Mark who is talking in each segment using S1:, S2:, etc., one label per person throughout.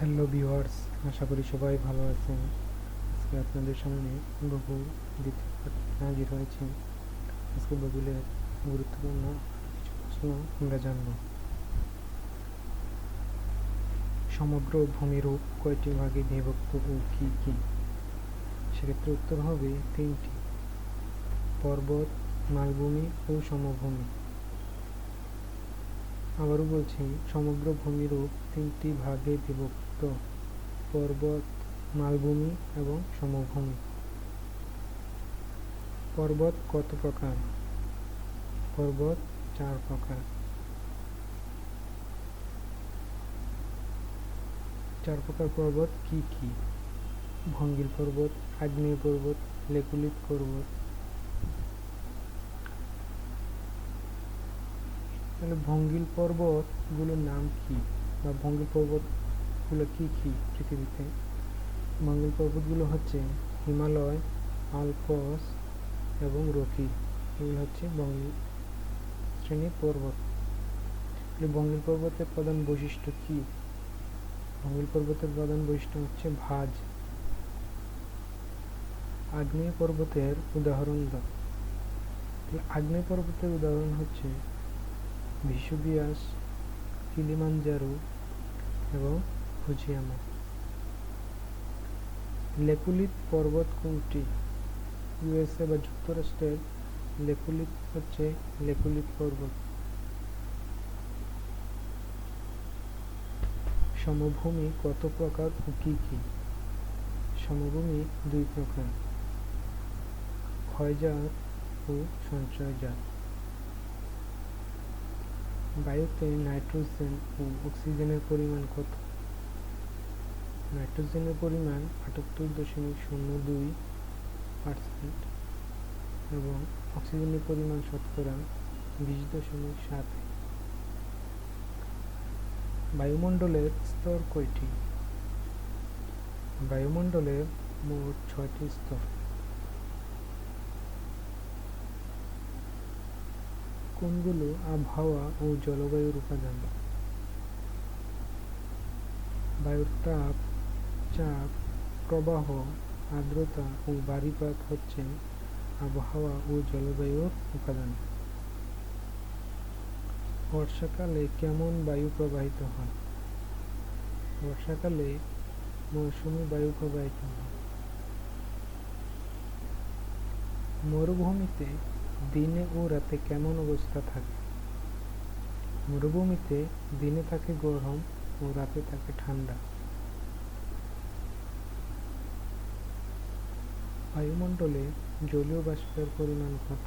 S1: Hello viewers, আশা করি সবাই ভালো আছেন। আজকে আপনাদের সামনে ভূগোল দ্বিতীয় পাঠ হাজির হয়েছে। আজকে ভূগোলের গুরুত্বপূর্ণ কিছু প্রশ্ন আমরা জানব। সমগ্র ভূমিরূপ কয়টি ভাগে বিভক্ত ও কি কি? সেক্ষেত্রে উত্তর হবে তিনটি: পর্বত, মালভূমি ও সমভূমি। আবারও বলছি, সমগ্র ভূমিরূপ তিনটি ভাগে বিভক্ত: পর্বত, মালভূমি এবং সমভূমি। পর্বত কত প্রকার? পর্বত 4 প্রকার। 4 প্রকার পর্বত কি কি? ভঙ্গিল পর্বত, আগ্নেয় পর্বত, লেকুলিত পর্বত। তাহলে ভঙ্গিল পর্বত গুলোর নাম কি, বা ভঙ্গিল পর্বত গুলো কি কি পৃথিবীতে? ভঙ্গিল পর্বত গুলো হচ্ছে হিমালয়, আল্পস এবং রকি। এগুলো হচ্ছে ভঙ্গিল শ্রেণীর পর্বত। ভঙ্গিল পর্বতের প্রধান বৈশিষ্ট্য কি? ভঙ্গিল পর্বতের প্রধান বৈশিষ্ট্য হচ্ছে ভাঁজ। আগ্নেয় পর্বতের উদাহরণ দাও। আগ্নেয় পর্বতের উদাহরণ হচ্ছে ভেসুভিয়াস, কিলিমানজারো এবং ফুজিয়ামা। লেকুলিত পর্বত কোনটি? ইউএসএ বা যুক্তরাষ্ট্রের লেকুলিত হচ্ছে লেকুলিত পর্বত। সমভূমি কত প্রকার ও কি কি? সমভূমি 2 প্রকার: ক্ষয়জাত ও সঞ্চয়জাত। বায়ুতে নাইট্রোজেন ও অক্সিজেনের পরিমাণ কত? নাইট্রোজেনের পরিমাণ 78.02% এবং অক্সিজেনের পরিমাণ শতকরা 20.7। বায়ুমণ্ডলের স্তর কয়টি? বায়ুমণ্ডলের মোট 6টি স্তর। কোনগুলো আবহাওয়া ও জলবায়ুর উপাদান? বায়ুর তাপ, চাপ, প্রবাহ, আর্দ্রতা ও বায়ুপাত হচ্ছে আবহাওয়া ও জলবায়ুর উপাদান। বর্ষাকালে কেমন বায়ু প্রবাহিত হয়? বর্ষাকালে মৌসুমী বায়ু প্রবাহিত হয়। মরুভূমিতে দিনে ও রাতে কেমন অবস্থা থাকে? মরুভূমিতে দিনে থাকে গরম ও রাতে থাকে ঠান্ডা। বায়ুমণ্ডলে জলীয় বাষ্পের পরিমাণ কত?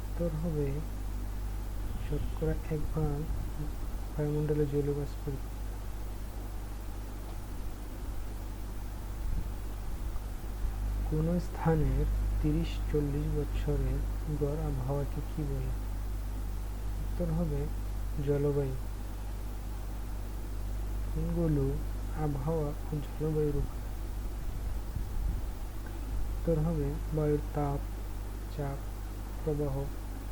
S1: উত্তর হবে শতকরা 1 ভাগ বায়ুমণ্ডলে জলীয় বাষ্পের। কোন স্থানের 30-40 বছরের গড় আবহাওয়াকে কি বলে? উত্তর হবে জলবায়ু। কোনগুলো আবহাওয়া ও জলবায়ুর উপাদান? উত্তর হবে বায়ুর তাপ, চাপ, প্রবাহ,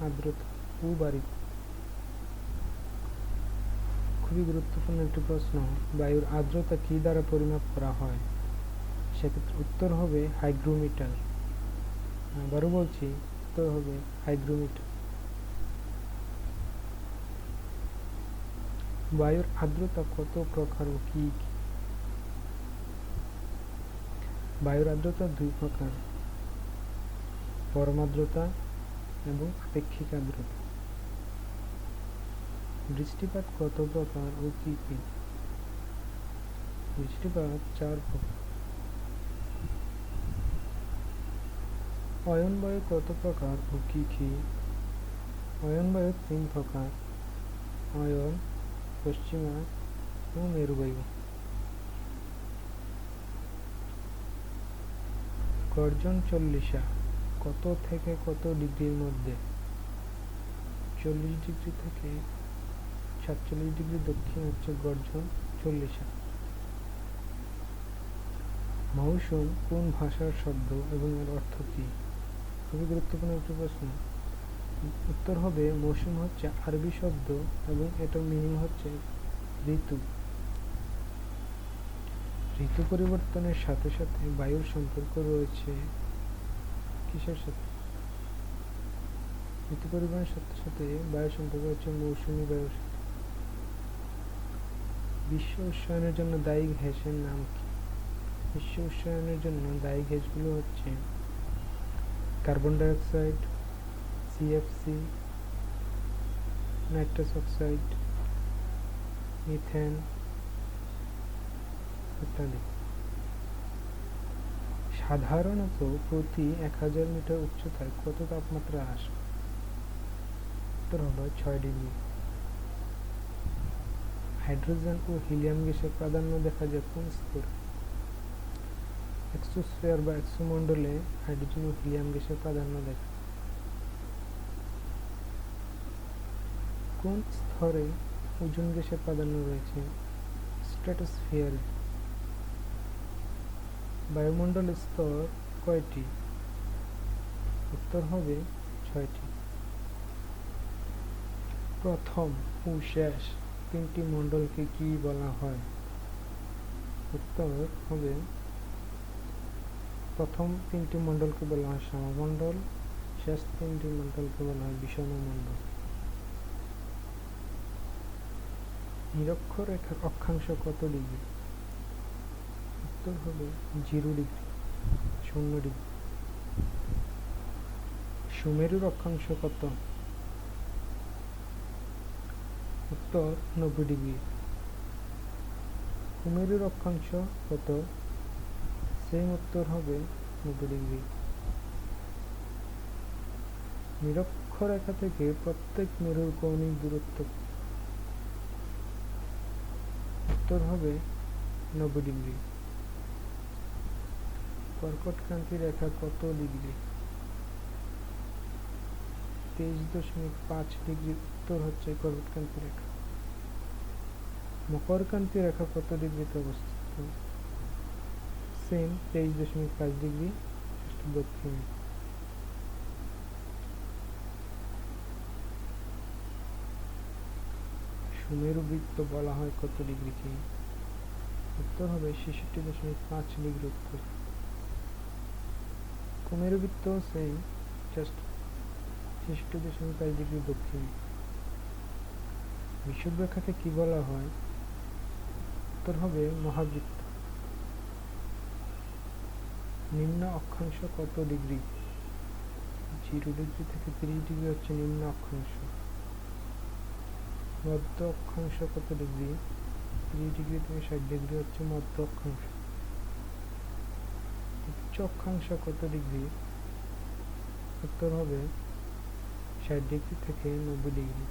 S1: আর্দ্রতা ও বায়ুপাত। খুবই গুরুত্বপূর্ণ একটি প্রশ্ন, বায়ুর আর্দ্রতা কি দ্বারা পরিমাপ করা হয়? সেক্ষেত্রে উত্তর হবে হাইগ্রোমিটার। আবারও বলছি, উত্তর হবে হাইগ্রোমিটার। বায়ুর আর্দ্রতা কত প্রকার ও কি কি? বায়ুর আর্দ্রতা 2 প্রকার: পরম আর্দ্রতা এবং আপেক্ষিক আর্দ্রতা। বৃষ্টিপাত কত প্রকার ও কি কি? বৃষ্টিপাত 4 প্রকার। অয়ন বায়ু কত প্রকার ও কি কি? অয়ন বায়ু 3 প্রকার: অয়ন, পশ্চিমা ও মেরুবায়ু। গর্জন চল্লিশা কত থেকে কত ডিগ্রির মধ্যে? 40 ডিগ্রি থেকে 47 ডিগ্রি দক্ষিণ হচ্ছে গর্জন চল্লিশা। মৌসুম কোন ভাষার শব্দ এবং এর অর্থ কি? খুবই গুরুত্বপূর্ণ একটি প্রশ্ন। উত্তর হবে মৌসুম হচ্ছে আরবি শব্দ এবং এটার মিনিং হচ্ছে ঋতু। ঋতু পরিবর্তনের সাথে সাথে বায়ুর সম্পর্ক রয়েছে কিসের সাথে? ঋতু পরিবর্তনের সাথে সাথে বায়ুর সম্পর্ক হচ্ছে মৌসুমী বায়ুর সাথে। বিশ্ব উষ্ণায়নের জন্য দায়ী গ্যাসের নাম কি? বিশ্ব উষ্ণায়নের জন্য দায়ী গ্যাসগুলো হচ্ছে carbon dioxide, CFC, nitrous oxide, methane ইত্যাদি। সাধারণত প্রতি 1000 মিটার উচ্চতায় কত তাপমাত্রা আসে? উত্তর হবে 6 ডিগ্রি। হাইড্রোজেন ও হিলিয়াম গ্যাসের প্রাধান্য দেখা যায় কোন স্তরে? এক্সোস্ফিয়ার বা এক্সোমন্ডলে হাইড্রোজেন ও হিলিয়াম গ্যাসের প্রাধান্য দেখা যায়। কোন স্তরে ওজোন গ্যাসের প্রাধান্য রয়েছে? স্ট্র্যাটোস্ফিয়ারে। বায়ুমণ্ডলের স্তর কয়টি? উত্তর হবে 6টি। প্রথম ও শেষ তিনটি মণ্ডলকে কি বলা হয়? উত্তর হবে প্রথম তিনটি মণ্ডলকে বলা হয় সমমণ্ডল, শেষ তিনটি মণ্ডলকে বলা হয় বিষমমণ্ডল। নিরক্ষরেখার অক্ষাংশ কত ডিগ্রি? উত্তর হবে 0 ডিগ্রি, 0 ডিগ্রি। সুমেরুর অক্ষাংশ কত? উত্তর 90 ডিগ্রি। কুমেরুর অক্ষাংশ কত? সেম উত্তর হবে 90 ডিগ্রি। নিরক্ষরেখা থেকে প্রত্যেক মেরুর কৌণিক দূরত্ব? উত্তর হবে 90 ডিগ্রি। কর্কটক্রান্তি রেখা কত ডিগ্রি? 23.5 ডিগ্রি উত্তর হচ্ছে কর্কটক্রান্তি রেখা। মকরক্রান্তি রেখা কত ডিগ্রিতে অবস্থিত? সেম 23.5 ডিগ্রি দক্ষিণে। সুমেরু বৃত্ত বলা হয় কত ডিগ্রিকে? উত্তর হবে 66.5 ডিগ্রি উত্তর। কুমেরু বৃত্ত সেম জাস্ট 66.5 ডিগ্রি দক্ষিণে। বিষুবরেখাকে কি বলা হয়? উত্তর হবে মহাবৃত্ত। নিম্ন অক্ষাংশ কত ডিগ্রি? 0 ডিগ্রি থেকে 30 ডিগ্রি হচ্ছে নিম্ন অক্ষাংশ। মধ্য অক্ষাংশ কত ডিগ্রি? 30 ডিগ্রি থেকে 60 ডিগ্রি হচ্ছে মধ্য অক্ষাংশ। উচ্চ অক্ষাংশ কত ডিগ্রি? উত্তর হবে 60 ডিগ্রি থেকে 90 ডিগ্রি।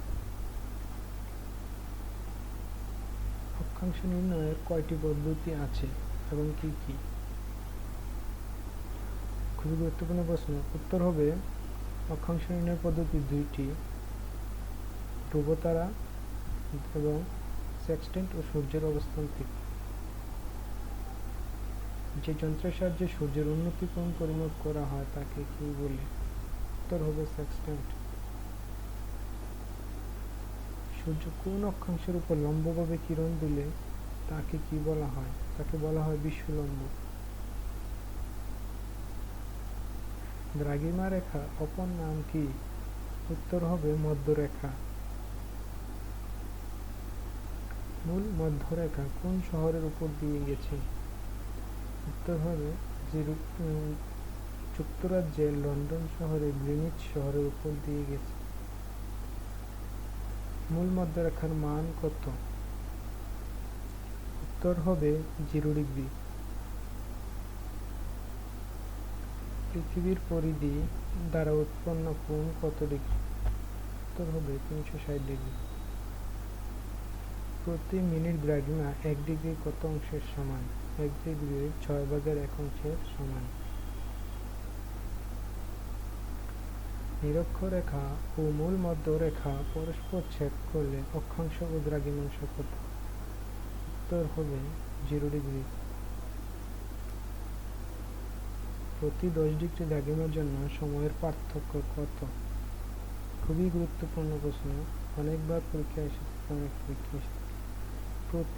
S1: অক্ষাংশ নির্ণয়ের কয়টি পদ্ধতি আছে এবং কি কি? খুবই গুরুত্বপূর্ণ প্রশ্ন। উত্তর হবে অক্ষাংশ নির্ণয়ের পদ্ধতি 2টি, ধ্রুবতারা এবং সেক্সটেন্ট ও সূর্যের অবস্থান থেকে। যে যন্ত্রের সাহায্যে সূর্যের উন্নতি কোণ পরিমাপ করা হয় তাকে কি বলে? উত্তর হবে সেক্সটেন্ট। সূর্য কোন অক্ষাংশের উপর লম্বভাবে কিরণ দিলে তাকে কি বলা হয়? তাকে বলা হয় বিশ্বলম্ব। দ্রাঘিমা রেখা অপর নাম কি? উত্তর হবে মধ্যরেখা। মূল মধ্যরেখা কোন শহরের উপর দিয়ে গেছে? উত্তর হবে যুক্তরাজ্যের লন্ডন শহরের গ্রিনিচ শহরের উপর দিয়ে গেছে। মূল মধ্যরেখার মান কত? উত্তর হবে 0 ডিগ্রি। পৃথিবীর পরিধি দ্বারা উৎপন্ন কোণ কত ডিগ্রি? উত্তর হবে 360 ডিগ্রি। প্রতি মিনিট দ্রাঘিমা 1 ডিগ্রি কত অংশের সমান? 1 ডিগ্রির 6/1 অংশের সমান। নিরক্ষরেখা ও মূল মধ্যরেখা পরস্পর ছেদ করলে অক্ষাংশ ও দ্রাঘিমাংশ কত? উত্তর হবে 0 ডিগ্রি। প্রতি 10 ডিগ্রি দ্রাঘিমার জন্য সময়ের পার্থক্য কত? খুবই গুরুত্বপূর্ণ প্রশ্ন, অনেকবার পরীক্ষায় এসেছে, অনেক পরীক্ষা এসেছে।